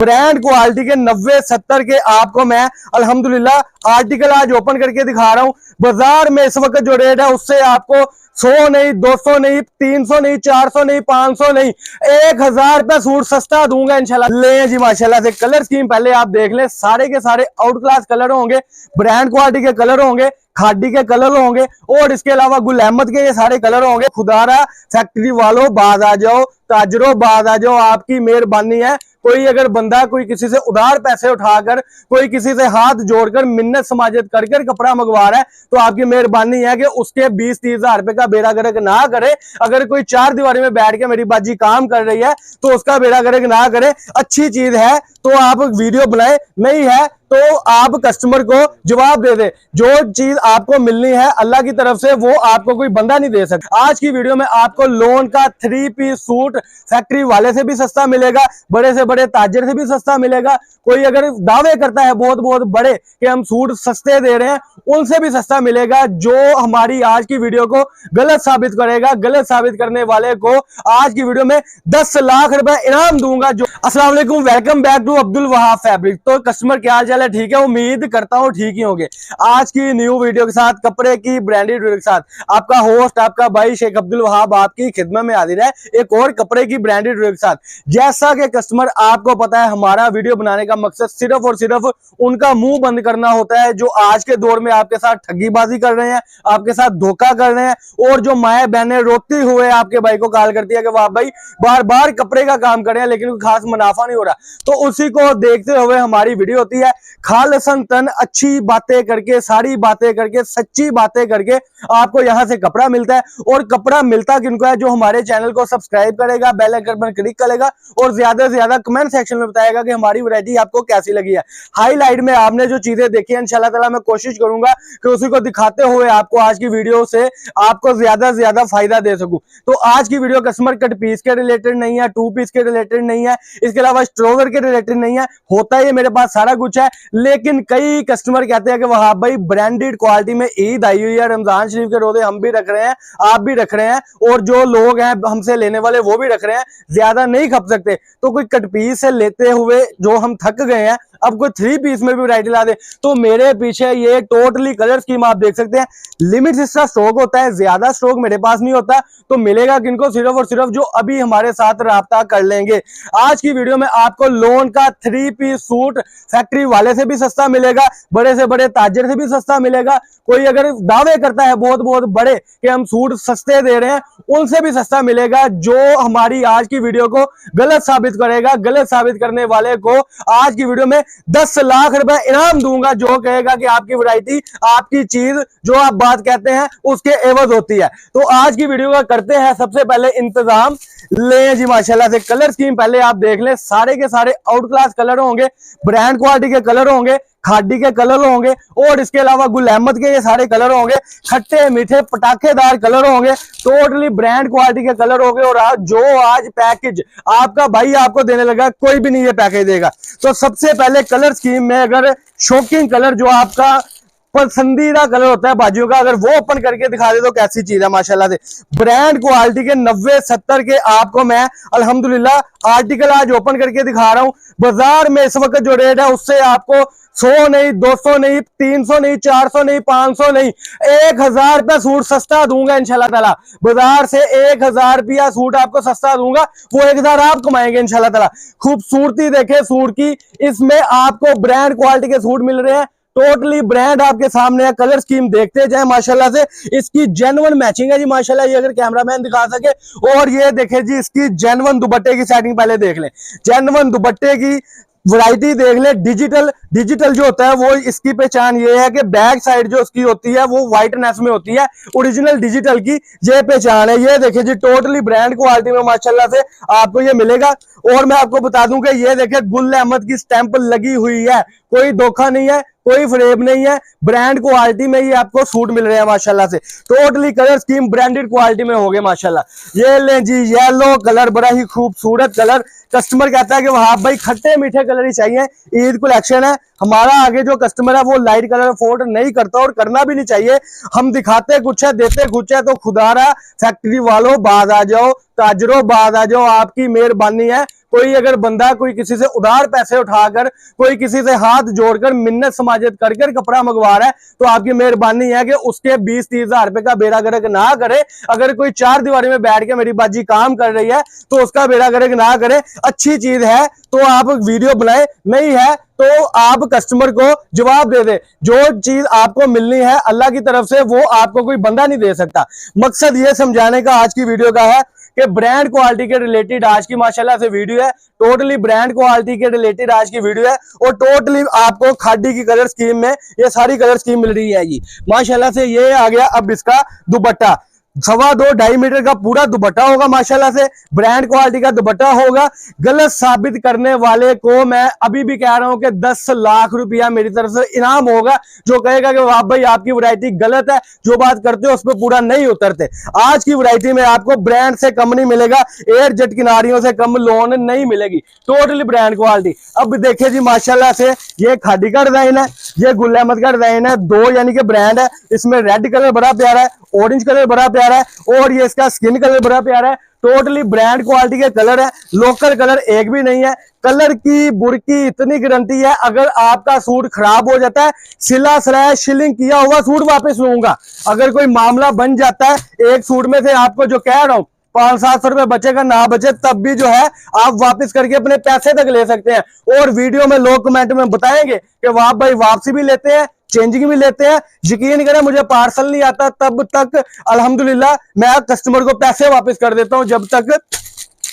Brand quality के 90-70 के आपको मैं अल्हम्दुलिल्लाह आर्टिकल आज ओपन करके दिखा रहा हूं। बाजार में इस वक्त जो रेट है उससे आपको 100 नहीं, 200 नहीं, 300 नहीं, 400 नहीं, 500 नहीं, 1000 रुपया सूट सस्ता दूंगा इंशाल्लाह। ले जी माशाल्लाह से कलर स्कीम पहले आप देख लें, सारे के सारे आउट क्लास कलर होंगे, ब्रांड क्वालिटी के कलर होंगे, खादी के कलर होंगे और इसके अलावा गुल अहमद के ये सारे कलर होंगे। खुदारा फैक्ट्री वालों बाज आ जाओ, ताजरों बाज आ जाओ, आपकी मेहरबानी है। कोई अगर बंदा कोई किसी से उधार पैसे उठाकर, कोई किसी से हाथ जोड़कर मिन्नत समाजत कर कपड़ा मंगवा रहा है तो आपकी मेहरबानी है कि उसके 20-30 हजार रुपए का बेड़ा गर्क ना करे। अगर कोई चार दीवारी में बैठ के मेरी बाजी काम कर रही है तो उसका बेड़ा गर्क ना करे। अच्छी चीज है तो आप वीडियो बनाए, नहीं है तो आप कस्टमर को जवाब दे दे। जो चीज आपको मिलनी है अल्लाह की तरफ से वो आपको कोई बंदा नहीं दे सकता। आज की वीडियो में आपको लोन का 3 पीस सूट फैक्ट्री वाले से भी सस्ता मिलेगा, बड़े से बड़े ताजर से भी सस्ता मिलेगा। कोई अगर दावे करता है बहुत बहुत बड़े कि हम सूट सस्ते दे रहे हैं, उनसे भी सस्ता मिलेगा। जो हमारी आज की वीडियो को गलत साबित करेगा, गलत साबित करने वाले को आज की वीडियो में 10 लाख रुपए इनाम दूंगा। जो अस्सलाम वालेकुम, welcome back to Abdul Wahab fabric. तो कस्टमर क्या हाल चाल है? ठीक है, उम्मीद करता हूं ठीक ही होंगे। आज की न्यू वीडियो के साथ, कपड़े की ब्रांडेड वीडियो के साथ आपका होस्ट, आपका भाई शेख अब्दुल वहाब आपकी खिदमत में हाजिर है एक और कपड़े की ब्रांडेड वीडियो के साथ। जैसा कि कस्टमर आपको पता है, हमारा वीडियो बनाने का मकसद सिर्फ और सिर्फ उनका मुंह बंद करना होता है जो आज के दौर में आपके साथ ठगीबाजी कर रहे हैं, आपके साथ धोखा कर रहे हैं। और जो माए बहने रोते हुए आपके भाई को कॉल करती है कि वाह भाई बार बार कपड़े का काम कर रहे हैं लेकिन कोई खास मुनाफा नहीं हो रहा, तो उसी को देखते हुए हमारी वीडियो होती है। खालिसन तन अच्छी बातें करके, सारी बातें करके, सच्ची बातें करके आपको यहां से कपड़ा मिलता है। और कपड़ा मिलता किनको है? जो हमारे चैनल को सब्सक्राइब करेगा, बेल आइकन पर क्लिक करेगा और ज्यादा से ज्यादा कमेंट सेक्शन में बताएगा कि हमारी वैरायटी आपको कैसी लगी है। हाईलाइट में आपने जो चीजें देखी है इंशाल्लाह ताला मैं कोशिश करूंगा कि उसी को दिखाते हुए आपको आज की वीडियो से आपको ज्यादा से ज्यादा फायदा दे सकूं। तो आज की वीडियो कस्टमर कट पीस के रिलेटेड नहीं है, 2 पीस के रिलेटेड नहीं है, इसके अलावा स्ट्रोवर के रिलेटेड नहीं है। होता है मेरे पास सारा कुछ है, लेकिन कई कस्टमर कहते हैं कि वहां भाई ब्रांडेड क्वालिटी में ईद आई हुई है, रमजान शरीफ के रोजे हम भी रख रहे हैं, आप भी रख रहे हैं और जो लोग हैं हमसे लेने वाले वो भी रख रहे हैं, ज्यादा नहीं खप सकते। तो कोई कट पीस से लेते हुए जो हम थक गए हैं, अब कोई 3 पीस में भी वैरायटी ला दे। तो मेरे पीछे ये टोटली कलर स्कीम आप देख सकते हैं। लिमिट इसका स्टॉक होता है, ज्यादा स्टॉक मेरे पास नहीं होता। तो मिलेगा किनको? सिर्फ और सिर्फ जो अभी हमारे साथ राब्ता कर लेंगे। आज की वीडियो में आपको लोन का 3 पीस सूट फैक्ट्री वाले से भी सस्ता मिलेगा, बड़े से बड़े ताजर से भी सस्ता मिलेगा। कोई अगर दावे करता है बहुत बहुत बड़े कि हम सूट सस्ते दे रहे हैं, उनसे भी सस्ता मिलेगा। जो हमारी आज की वीडियो को गलत साबित करेगा, गलत साबित करने वाले को आज की वीडियो में 10 लाख रुपए इनाम दूंगा। जो कहेगा कि आपकी वैरायटी, आपकी चीज जो आप बात कहते हैं उसके एवज होती है। तो आज की वीडियो का करते हैं सबसे पहले इंतजाम। ले जी माशाल्लाह से कलर स्कीम पहले आप देख लें, सारे के सारे आउट क्लास कलर होंगे, ब्रांड क्वालिटी के कलर होंगे, खादी के कलर होंगे और इसके अलावा गुल अहमद के ये सारे कलर होंगे, खट्टे मीठे पटाखेदार कलर होंगे, टोटली ब्रांड क्वालिटी के कलर होंगे। और आज पैकेज आपका भाई आपको देने लगा, कोई भी नहीं ये पैकेज देगा। तो सबसे पहले कलर स्कीम में अगर शॉकिंग कलर जो आपका पसंदीदा कलर होता है बाजियों का, अगर वो ओपन करके दिखा दे तो कैसी चीज है माशाल्लाह से। ब्रांड क्वालिटी के 90-70 के आपको मैं अल्हम्दुलिल्लाह आर्टिकल आज ओपन करके दिखा रहा हूं। बाजार में इस वक्त जो रेट है उससे आपको 100 नहीं, 200 नहीं, 300 नहीं, 400 नहीं, 500 नहीं, 1000 रुपया सूट सस्ता दूंगा इंशाल्लाह ताला। बाजार से 1000 रुपया सूट आपको सस्ता दूंगा, वो 1000 आप कमाएंगे इंशाल्लाह ताला। खूबसूरती देखे सूट की, इसमें आपको ब्रांड क्वालिटी के सूट मिल रहे हैं, टोटली ब्रांड आपके सामने है। कलर स्कीम देखते जाए माशाल्लाह से, इसकी जेन्युइन मैचिंग है जी माशाल्लाह। ये अगर कैमरामैन दिखा सके, और ये देखे जी इसकी जेन्युइन दुपट्टे की सेटिंग पहले देख लें, जेन्युइन दुपट्टे की वैरायटी देख ले। डिजिटल जो होता है वो इसकी पहचान ये है कि बैक साइड जो उसकी होती है वो व्हाइटनेस में होती है, ओरिजिनल डिजिटल की ये पहचान है। ये देखिए जी टोटली ब्रांड क्वालिटी में माशाल्लाह से आपको ये मिलेगा। और मैं आपको बता दूं कि ये देखिए गुल अहमद की स्टैंप लगी हुई है, कोई धोखा नहीं है, कोई फ्रेम नहीं है, ब्रांड क्वालिटी में ये आपको सूट मिल रहे हैं माशाल्लाह से। Totally colour scheme branded quality में हो गए माशाल्लाह। ये ले जी येलो कलर, बड़ा ही खूबसूरत कलर। कस्टमर कहता है कि वहां भाई खट्टे मीठे कलर ही चाहिए, ईद कलेक्शन है हमारा। आगे जो कस्टमर है वो लाइट कलर अफोर्ड नहीं करता और करना भी नहीं चाहिए। हम दिखाते कुछ है, देते कुछ है। तो खुदारा फैक्ट्री वालों बाज आ जाओ, ताजरों बाज आ जाओ, आपकी मेहरबानी है। कोई अगर बंदा कोई किसी से उधार पैसे उठाकर, कोई किसी से हाथ जोड़कर मिन्नत समाजत कर कपड़ा मंगवा रहा है, तो आपकी मेहरबानी है कि उसके 20-30 हजार रुपए का बेड़ा गर्क ना करे। अगर कोई चार दीवारी में बैठ के मेरी बाजी काम कर रही है तो उसका बेड़ा गर्क ना करे। अच्छी चीज है तो आप वीडियो बनाए, नहीं है तो आप कस्टमर को जवाब दे दे। जो चीज आपको मिलनी है अल्लाह की तरफ से, वो आपको कोई बंदा नहीं दे सकता। मकसद ये समझाने का आज की वीडियो का है कि ब्रांड क्वालिटी के रिलेटेड आज की माशाल्लाह से वीडियो है। टोटली ब्रांड क्वालिटी के रिलेटेड आज की वीडियो है और टोटली आपको खादी की कलर स्कीम में ये सारी कलर स्कीम मिल रही है जी माशाल्लाह से। ये आ गया अब इसका दुपट्टा, 2.25-2.5 मीटर का पूरा दुपट्टा होगा माशाल्लाह से, ब्रांड क्वालिटी का दुपट्टा होगा। गलत साबित करने वाले को मैं अभी भी कह रहा हूं कि 10 लाख रुपया मेरी तरफ से इनाम होगा। जो कहेगा कि वाह भाई आपकी वैरायटी गलत है, जो बात करते हो उस पर पूरा नहीं उतरते। आज की वैरायटी में आपको ब्रांड से कम नहीं मिलेगा, एयर जेट किनारियों से कम लोन नहीं मिलेगी, टोटली ब्रांड क्वालिटी। अब देखिए जी माशाल्लाह से ये खादी का डिजाइन है, ये गुल अहमद का डिजाइन है, दो यानी कि ब्रांड है। इसमें रेड कलर बड़ा प्यारा है, ऑरेंज कलर बड़ा प्यारा है और ये इसका स्किन कलर बड़ा प्यारा है। टोटली ब्रांड क्वालिटी के कलर है, लोकल कलर एक भी नहीं है। कलर की बुरकी इतनी गारंटी है, अगर आपका सूट खराब हो जाता है, सिला सिलाया शिलिंग किया हुआ सूट वापस लूंगा। अगर कोई मामला बन जाता है एक सूट में से, आपको जो कह रहा हूं 500-700 रुपए बचेगा ना बचे तब भी जो है आप वापस करके अपने पैसे तक ले सकते हैं। और वीडियो में लोग कमेंट में बताएंगे कि वाह भाई वापसी भी लेते हैं, चेंजिंग भी लेते हैं। यकीन करें मुझे पार्सल नहीं आता तब तक अल्हम्दुलिल्लाह मैं कस्टमर को पैसे वापस कर देता हूं, जब तक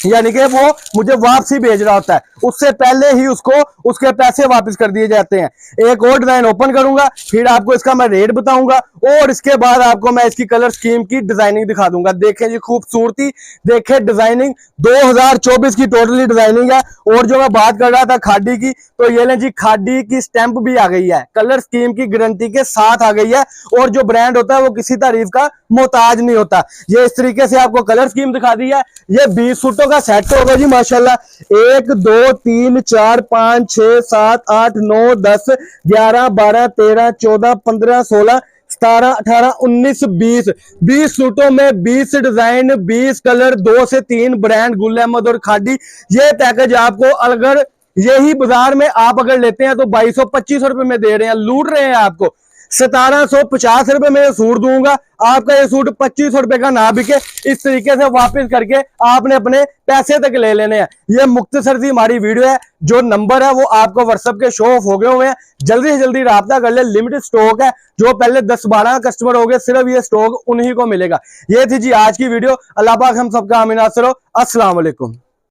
यानी कि वो मुझे वापसी भेज रहा होता है, उससे पहले ही उसको उसके पैसे वापस कर दिए जाते हैं। एक और डिजाइन ओपन करूंगा, फिर आपको इसका मैं रेट बताऊंगा और इसके बाद आपको मैं इसकी कलर स्कीम की डिजाइनिंग दिखा दूंगा। देखें जी खूबसूरती, देखें डिजाइनिंग, 2024 की टोटली डिजाइनिंग है। और जो मैं बात कर रहा था खादी की, तो ये लें जी खादी की स्टैंप भी आ गई है, कलर स्कीम की गारंटी के साथ आ गई है। और जो ब्रांड होता है वो किसी तारीफ का मोहताज नहीं होता। ये इस तरीके से आपको कलर स्कीम दिखा दी है। ये 20 सूटों का सेट होगा जी माशाल्लाह, 1 2 3 4 5 6 7 8 9 10 11 12 13 14 15 16 17 18 19 20 सूटों में 20 डिजाइन, 20 कलर, 2 से 3 ब्रांड गुल अहमद और खादी। ये पैकेज आपको अगर यही बाजार में आप अगर लेते हैं तो 2200-2500 रुपए में दे रहे हैं, लूट रहे हैं आपको। 1750 रुपए में सूट दूंगा, आपका ये सूट 2500 रुपए का ना बिके, इस तरीके से वापस करके आपने अपने पैसे तक ले लेने हैं। ये मुख्तसर सी हमारी वीडियो है। जो नंबर है वो आपको व्हाट्सएप के शो ऑफ हो गए हुए हैं, जल्दी से जल्दी राब्ता कर ले। लिमिटेड स्टॉक है, जो पहले 10-12 कस्टमर हो गए सिर्फ ये स्टॉक उन्हीं को मिलेगा। ये थी जी आज की वीडियो। अल्लाह पाक हम सबका आमीन नासिर हो। अस्सलाम वालेकुम।